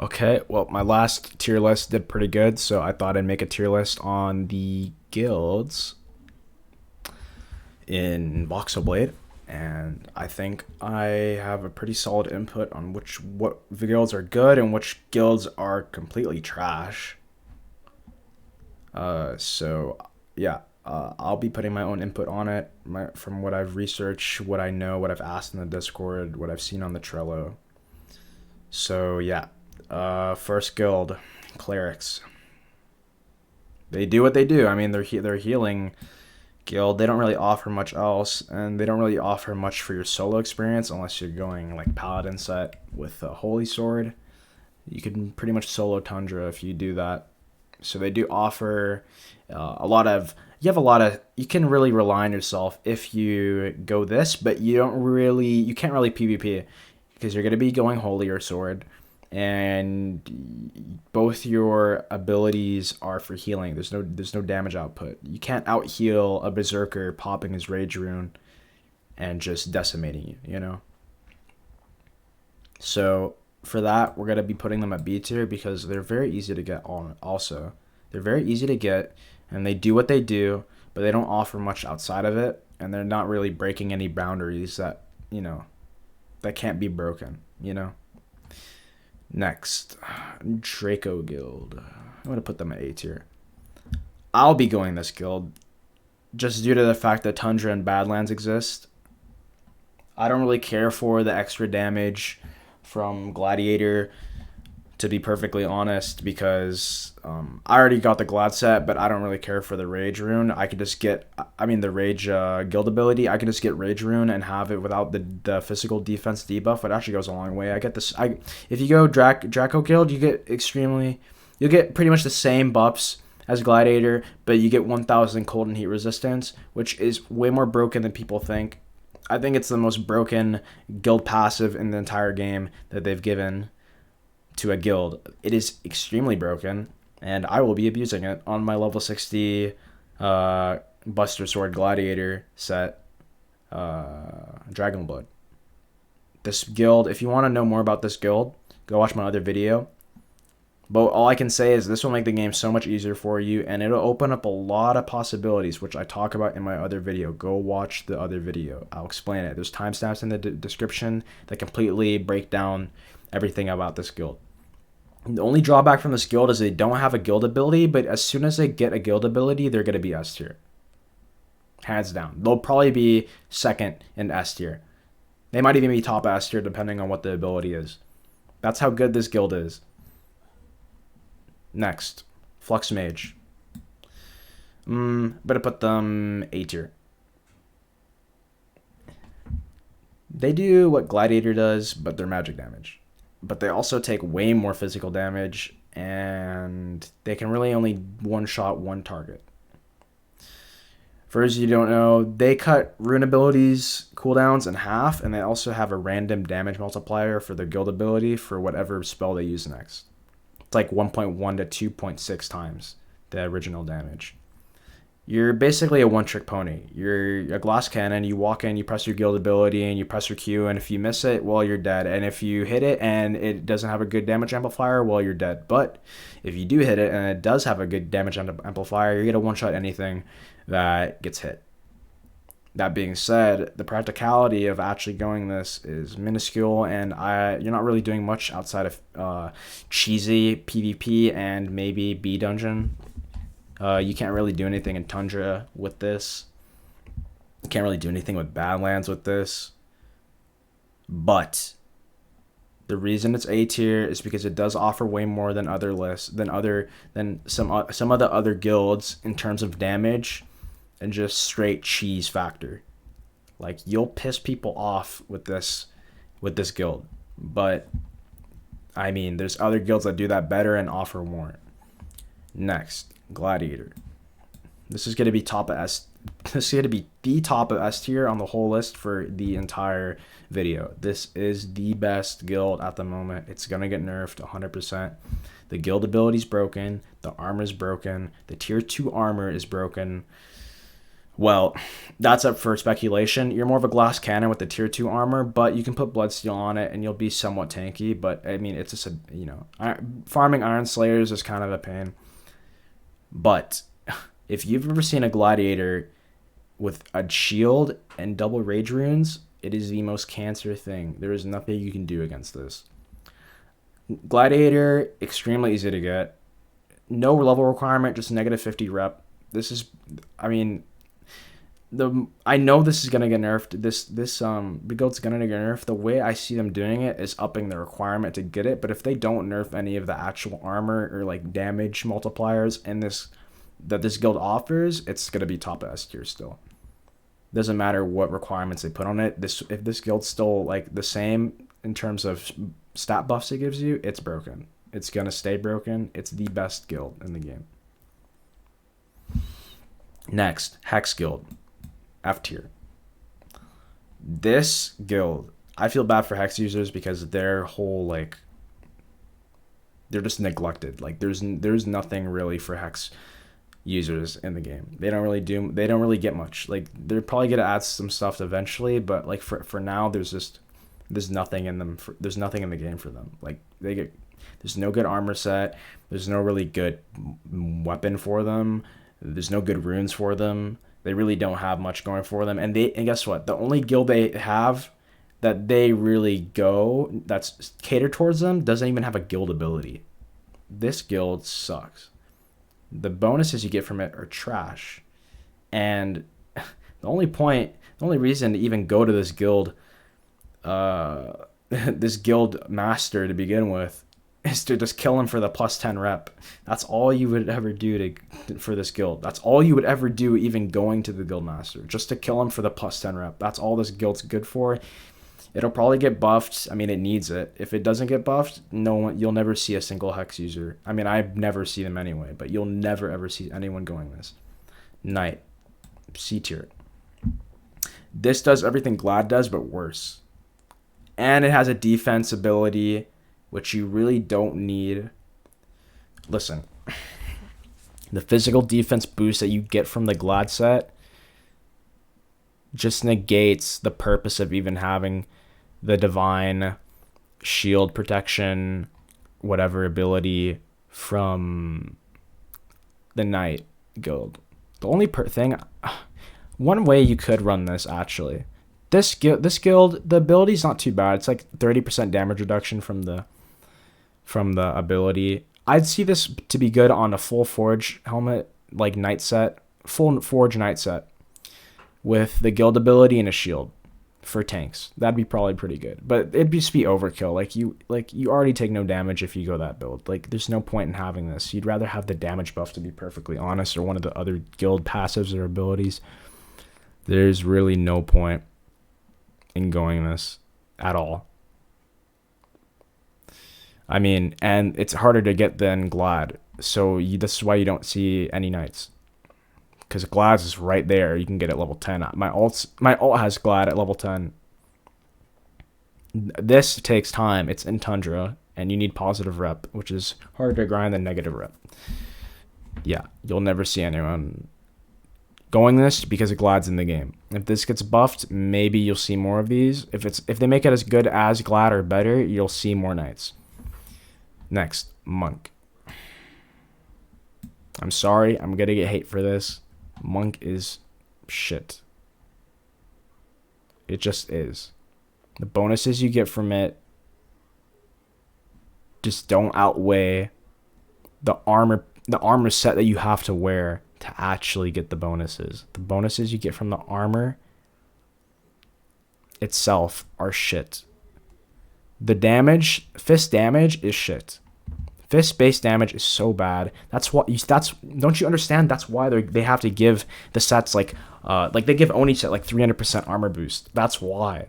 Okay, well, my last tier list did pretty good, so I thought I'd make a tier list on the guilds in Voxlblade, and I think I have a pretty solid input on what guilds are good and which guilds are completely trash. So yeah, I'll be putting my own input on it, from what I've researched, what I know, what I've asked in the Discord, what I've seen on the Trello. So yeah, first guild, clerics. They do what they do. I mean, they're healing guild. They don't really offer much else, and they don't really offer much for your solo experience unless you're going like paladin set with a holy sword. You can pretty much solo tundra if you do that. So they do offer a lot of. You have a lot of. You can really rely on yourself if you go this, but you don't really. You can't really PvP because you're going to be going holy or sword, and both your abilities are for healing. There's no damage output. You can't out heal a berserker popping his rage rune and just decimating you. You know. So for that, we're gonna be putting them at B tier because they're very easy to get on. Also, they're very easy to get, and they do what they do, but they don't offer much outside of it, and they're not really breaking any boundaries that can't be broken. Next, Draco Guild. I'm gonna put them at A tier. I'll be going this guild just due to the fact that Tundra and Badlands exist. I don't really care for the extra damage from Gladiator, to be perfectly honest, because I already got the Glad set, but I don't really care for the Rage rune. I could just get, I mean, the Rage guild ability. I could just get Rage rune and have it without the physical defense debuff. It actually goes a long way. I get this. If you go Draco Guild, you'll get pretty much the same buffs as Gladiator, but you get 1,000 cold and heat resistance, which is way more broken than people think. I think it's the most broken guild passive in the entire game that they've given to a guild. It is extremely broken, and I will be abusing it on my level 60 Buster Sword Gladiator set, Dragon Blood. This guild, if you want to know more about this guild, go watch my other video. But all I can say is this will make the game so much easier for you, and it'll open up a lot of possibilities, which I talk about in my other video. Go watch the other video. I'll explain it. There's timestamps in the description that completely break down everything about this guild. The only drawback from this guild is they don't have a guild ability, but as soon as they get a guild ability, they're going to be S tier. Hands down. They'll probably be second in S tier. They might even be top S tier depending on what the ability is. That's how good this guild is. Next, Flux Mage. Better put them A tier. They do what Gladiator does, but they're magic damage. But they also take way more physical damage, and they can really only one-shot one target. For those of you who don't know, they cut rune abilities cooldowns in half, and they also have a random damage multiplier for their guild ability for whatever spell they use next. It's like 1.1 to 2.6 times the original damage. You're basically a one-trick pony. You're a glass cannon. You walk in, you press your guild ability, and you press your Q, and if you miss it, well, you're dead. And if you hit it and it doesn't have a good damage amplifier, well, you're dead. But if you do hit it and it does have a good damage amplifier, you're going to one-shot anything that gets hit. That being said, the practicality of actually going this is minuscule, and you're not really doing much outside of cheesy PvP and maybe B dungeon. You can't really do anything in Tundra with this. You can't really do anything with Badlands with this. But the reason it's A tier is because it does offer way more than other lists than some of the other guilds in terms of damage and just straight cheese factor. Like, you'll piss people off with this guild. But I mean, there's other guilds that do that better and offer more. Next, Gladiator. This is going to be top of S. This is going to be the top of S tier on the whole list for the entire video. This is the best guild at the moment. It's going to get nerfed 100%. The guild ability is broken. The armor is broken. The tier 2 armor is broken. Well, that's up for speculation. You're more of a glass cannon with the tier 2 armor, but you can put Bloodsteel on it and you'll be somewhat tanky. But I mean, it's just a, farming Iron Slayers is kind of a pain. But if you've ever seen a Gladiator with a shield and double rage runes, it is the most cancer thing. There is nothing you can do against this. Gladiator, extremely easy to get. No level requirement, just negative 50 rep. This is, I mean, I know this is gonna get nerfed. This build's gonna get nerfed. The way I see them doing it is upping the requirement to get it. But if they don't nerf any of the actual armor or like damage multipliers in this guild offers, it's gonna be top S tier still. Doesn't matter what requirements they put on it. If this guild's still like the same in terms of stat buffs it gives you, it's broken. It's gonna stay broken. It's the best guild in the game. Next, Hex Guild. F tier. This guild, I feel bad for Hex users because their whole like they're just neglected. Like there's nothing really for Hex users in the game. They don't really get much. Like they're probably gonna add some stuff eventually, but like for now there's nothing in them. There's nothing in the game for them. Like there's no good armor set. There's no really good weapon for them. There's no good runes for them. They really don't have much going for them. And guess what? The only guild they have that they really go that's catered towards them doesn't even have a guild ability. This guild sucks. The bonuses you get from it are trash. And the only reason to even go to this guild, this guild master to begin with, is to just kill him for the plus 10 rep. That's all you would ever do for this guild. That's all you would ever do even going to the guild master, just to kill him for the plus 10 rep. That's all this guild's good for. It'll probably get buffed. I mean, it needs it. If it doesn't get buffed, you'll never see a single Hex user. I mean, I never see them anyway, but you'll never ever see anyone going this. Knight, C tier. This does everything Glad does, but worse. And it has a defense ability, which you really don't need. Listen, the physical defense boost that you get from the Glad set just negates the purpose of even having the divine shield protection, whatever ability from the Knight Guild. The only one way you could run this actually, this guild, the ability's not too bad. It's like 30% damage reduction from the ability. I'd see this to be good on a full forge helmet, like Knight set, full forge Knight set with the guild ability and a shield for tanks. That'd be probably pretty good, but it'd just be overkill. Like you already take no damage if you go that build. Like there's no point in having this. You'd rather have the damage buff, to be perfectly honest, or one of the other guild passives or abilities. There's really no point in going this at all. I mean, and it's harder to get than Glad, so this is why you don't see any Knights, because Glad is right there. You can get it level 10. My alt has Glad at level 10. This takes time. It's in Tundra, and you need positive rep, which is harder to grind than negative rep. Yeah, you'll never see anyone going this because Glad's in the game. If this gets buffed, maybe you'll see more of these. If they make it as good as Glad or better, you'll see more Knights. Next, Monk. I'm sorry, I'm gonna get hate for this. Monk is shit. It just is. The bonuses you get from it just don't outweigh the armor set that you have to wear to actually get the bonuses. The bonuses you get from the armor itself are shit. The damage, fist damage is shit. Fist base damage is so bad. Don't you understand? That's why they have to give the sets like they give Oni set like 300% armor boost. That's why.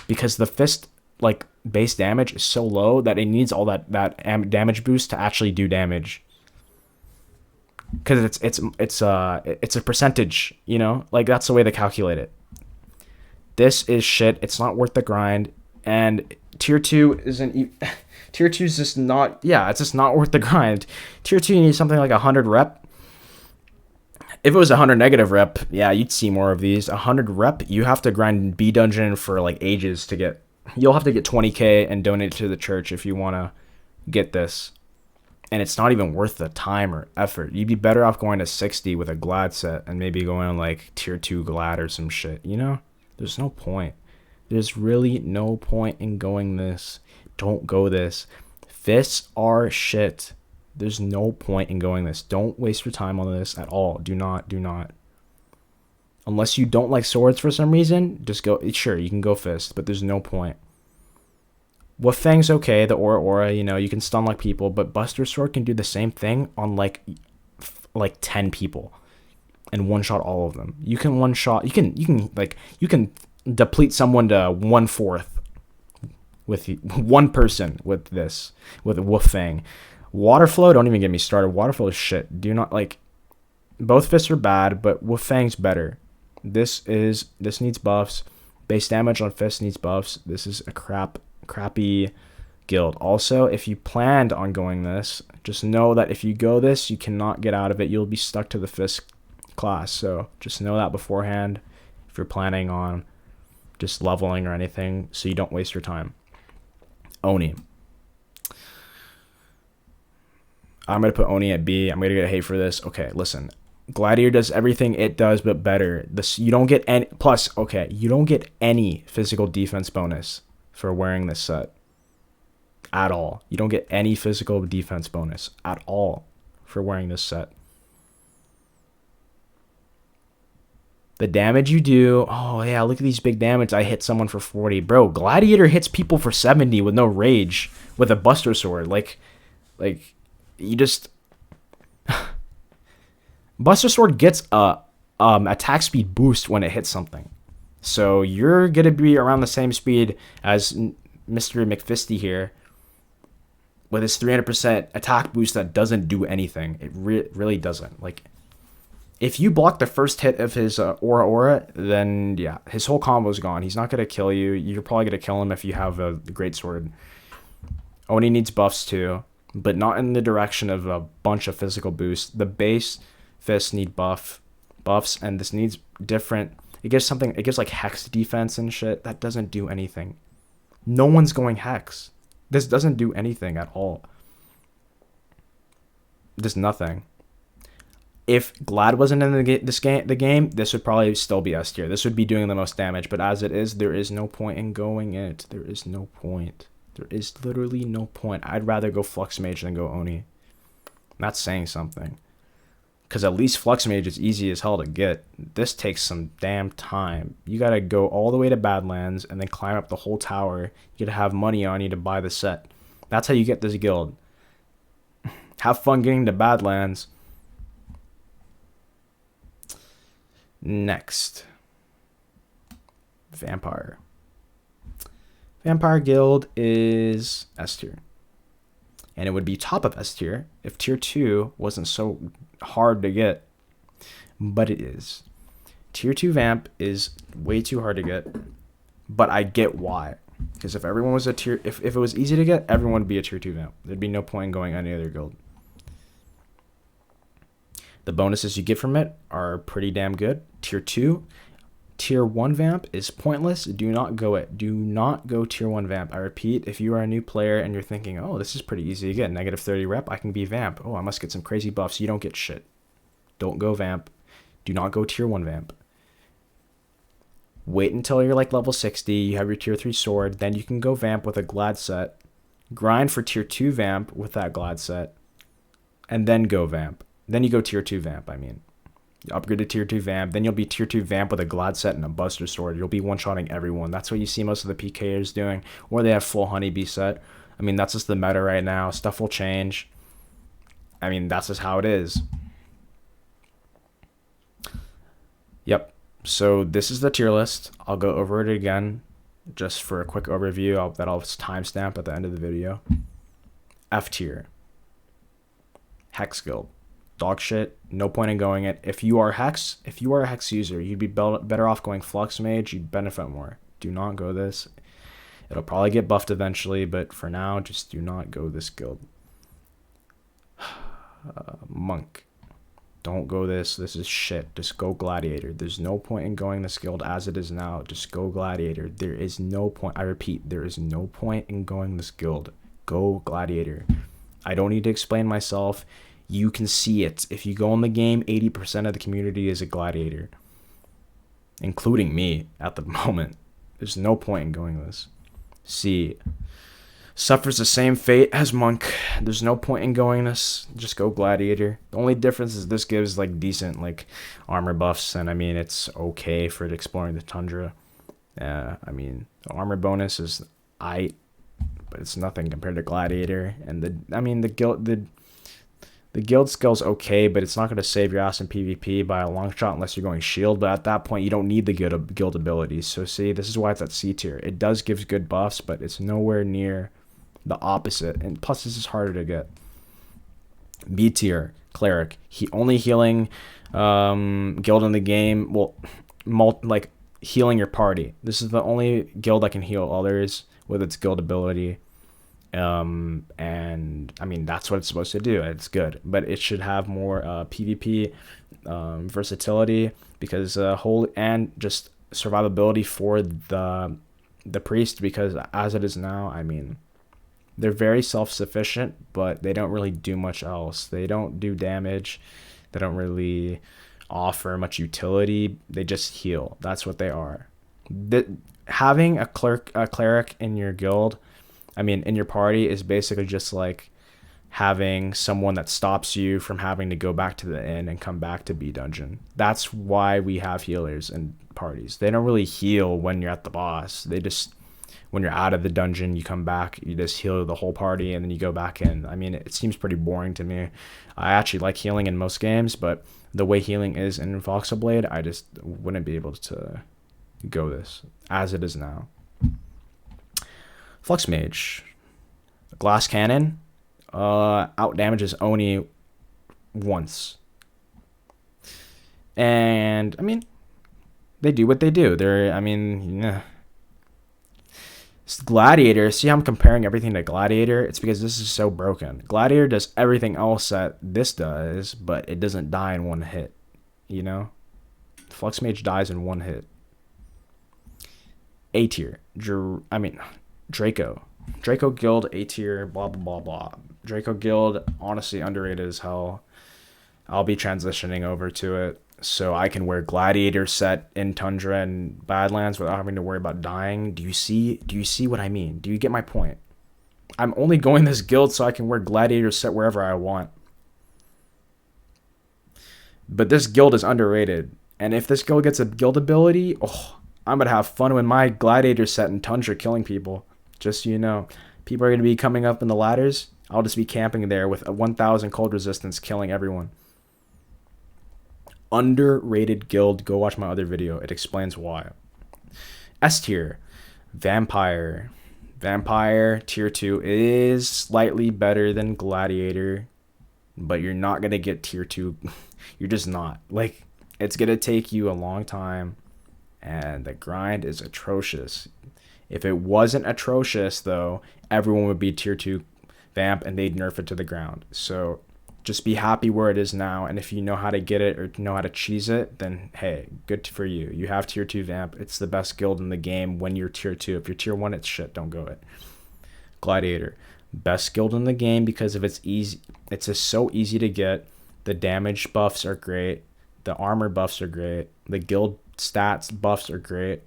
Because the fist like base damage is so low that it needs all that damage boost to actually do damage. Because it's a percentage, you know? Like that's the way they calculate it. This is shit. It's not worth the grind. And tier 2 tier 2 is just not, it's just not worth the grind. Tier 2, you need something like 100 rep. If it was 100 negative rep, yeah, you'd see more of these. 100 rep, you have to grind B dungeon for like ages to get. You'll have to get 20k and donate it to the church if you want to get this. And it's not even worth the time or effort. You'd be better off going to 60 with a Glad set and maybe going on like tier 2 Glad or some shit, you know? There's no point. There's really no point in going this. Don't go this. Fists are shit. There's no point in going this. Don't waste your time on this at all. Do not. Unless you don't like swords for some reason, just go. Sure, you can go fist, but there's no point. Wolf Fang's okay, the aura, you know, you can stun like people, but Buster Sword can do the same thing on like 10 people and one shot all of them. You can one shot, you can deplete someone to 1/4 with one person with this, with Wolf Fang. Water Flow, don't even get me started. Water Flow is shit. Do not like, both fists are bad, but Wolf Fang's better. This needs buffs. Base damage on fist needs buffs. This is a crappy guild. Also, if you planned on going this, just know that if you go this, you cannot get out of it. You'll be stuck to the fist class. So just know that beforehand if you're planning on just leveling or anything, so you don't waste your time. Oni. I'm going to put Oni at B. I'm going to get hate for this. Okay, listen. Gladiator does everything it does, but better. You don't get any, plus, okay, you don't get any physical defense bonus for wearing this set at all. You don't get any physical defense bonus at all for wearing this set. The damage you do, oh yeah, look at these big damage. I hit someone for 40. Bro, Gladiator hits people for 70 with no rage with a Buster Sword. Like you just Buster Sword gets a attack speed boost when it hits something. So you're going to be around the same speed as Mr. McFisty here with his 300% attack boost that doesn't do anything. It really doesn't. Like, if you block the first hit of his aura, then yeah, his whole combo is gone. He's not going to kill you. You're probably going to kill him if you have a great sword. Oni needs buffs too, but not in the direction of a bunch of physical boosts. The base fists need buffs, and this needs different. It gives like Hex defense and shit. That doesn't do anything. No one's going Hex. This doesn't do anything at all. There's nothing. If Glad wasn't in the game, this would probably still be S tier. This would be doing the most damage, but as it is, there is no point in going it. There is no point. There is literally no point. I'd rather go Flux Mage than go Oni. That's saying something. Because at least Flux Mage is easy as hell to get. This takes some damn time. You gotta go all the way to Badlands and then climb up the whole tower. You gotta have money on you to buy the set. That's how you get this guild. Have fun getting to Badlands. Next. Vampire. Vampire Guild is S tier. And it would be top of S tier if tier 2 wasn't so hard to get. But it is. Tier 2 Vamp is way too hard to get. But I get why. Because if everyone was a tier... If it was easy to get, everyone would be a tier 2 Vamp. There'd be no point in going any other guild. The bonuses you get from it are pretty damn good. Tier 2... Tier 1 Vamp is pointless. Do not go it. Do not go Tier 1 Vamp. I repeat, if you are a new player and you're thinking, oh, this is pretty easy to get, negative 30 rep, I can be Vamp. Oh, I must get some crazy buffs. You don't get shit. Don't go Vamp. Do not go Tier 1 Vamp. Wait until you're like level 60, you have your Tier 3 sword, then you can go Vamp with a Glad set. Grind for Tier 2 Vamp with that Glad set. And then go Vamp. Then you go Tier 2 Vamp, I mean. Upgrade to Tier 2 Vamp, then you'll be Tier 2 Vamp with a Glad set and a Buster Sword. You'll be one-shotting everyone. That's what you see most of the PKers doing. Or they have full Honeybee set. I mean, that's just the meta right now. Stuff will change. I mean, that's just how it is. Yep. So this is the tier list. I'll go over it again just for a quick overview. I'll timestamp at the end of the video. F tier. Hex Guild. Dog shit, no point in going it. If you are a Hex user, you'd be better off going Flux Mage. You'd benefit more. Do not go this. It'll probably get buffed eventually, but for now, just do not go this guild. Monk. Don't go this. This is shit. Just go Gladiator. There's no point in going this guild as it is now. Just go Gladiator. There is no point. I repeat, there is no point in going this guild. Go Gladiator. I don't need to explain myself. You can see it. If you go in the game, 80% of the community is a Gladiator, including me at the moment. There's no point in going this. See, suffers the same fate as Monk. There's no point in going this. Just go Gladiator. The only difference is this gives like decent like armor buffs, and I mean it's okay for exploring the tundra. I mean the armor bonus is but it's nothing compared to Gladiator. And the guild skill's okay, but it's not going to save your ass in PvP by a long shot unless you're going shield. But at that point, you don't need the guild abilities. So see, this is why it's at C tier. It does give good buffs, but it's nowhere near the opposite. And plus, this is harder to get. B tier, Cleric. Only healing guild in the game. Well, like healing your party. This is the only guild that can heal others with its guild ability. And I mean that's what it's supposed to do. It's good, but it should have more PvP versatility, because and just survivability for the priest, because as it is now, I mean they're very self-sufficient, but they don't really do much else. They don't do damage. They don't really offer much utility. They just heal. That's what they are. Having a cleric in your guild, in your party, is basically just like having someone that stops you from having to go back to the inn and come back to B dungeon. That's why we have healers in parties. They don't really heal when you're at the boss. They just, when you're out of the dungeon, you come back, you just heal the whole party, and then you go back in. I mean, it seems pretty boring to me. I actually like healing in most games, but the way healing is in Voxlblade, I just wouldn't be able to go this as it is now. Flux Mage, glass cannon, out damages Oni once, and I mean, they do what they do. Gladiator. See how I'm comparing everything to Gladiator? It's because this is so broken. Gladiator does everything else that this does, but it doesn't die in one hit. You know, Flux Mage dies in one hit. A tier. Draco Guild, A tier, blah, blah, blah, blah. Draco Guild, honestly, underrated as hell. I'll be transitioning over to it so I can wear Gladiator set in Tundra and Badlands without having to worry about dying. Do you see what I mean? Do you get my point? I'm only going this guild so I can wear Gladiator set wherever I want. But this guild is underrated. And if this guild gets a guild ability, I'm going to have fun with my Gladiator set in Tundra killing people. Just so you know, people are going to be coming up in the ladders. I'll just be camping there with a 1000 cold resistance, killing everyone. Underrated guild. Go watch my other video. It explains why. S tier. Vampire. Vampire tier 2 is slightly better than Gladiator, but you're not going to get tier 2. You're just not. Like, it's going to take you a long time, and the grind is atrocious. If it wasn't atrocious, though, everyone would be tier 2 vamp and they'd nerf it to the ground. So just be happy where it is now. And if you know how to get it or know how to cheese it, then hey, good for you. You have tier 2 vamp. It's the best guild in the game when you're tier 2. If you're tier 1, it's shit. Don't go it. Gladiator. Best guild in the game because of its easy. It's just so easy to get. The damage buffs are great. The armor buffs are great. The guild stats buffs are great.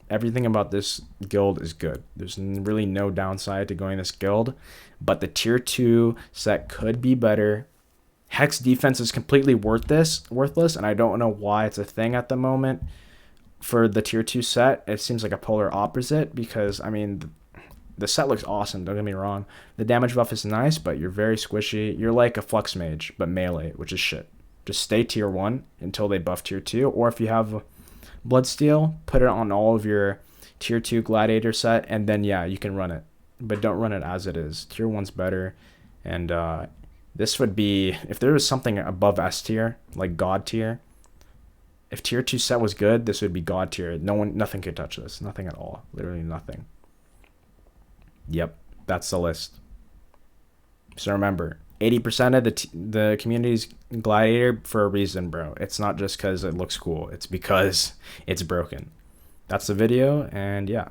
Everything about this guild is good. There's really no downside to going this guild, but the tier 2 set could be better. Hex defense is completely worthless, and I don't know why it's a thing at the moment. For the tier 2 set, it seems like a polar opposite, because I mean the set looks awesome, don't get me wrong. The damage buff is nice, but you're very squishy. You're like a Flux Mage, but melee, which is shit. Just stay tier 1 until they buff tier 2, or if you have Bloodsteel, put it on all of your tier 2 Gladiator set, and then yeah, you can run it. But don't run it as it is. Tier 1's better. And this would be, if there was something above S tier, like God tier, if tier 2 set was good, this would be God tier. Nothing could touch this. Nothing at all. Literally nothing. Yep, that's the list. So remember, 80% of the community's Gladiator for a reason, bro. It's not just because it looks cool. It's because it's broken. That's the video, and yeah.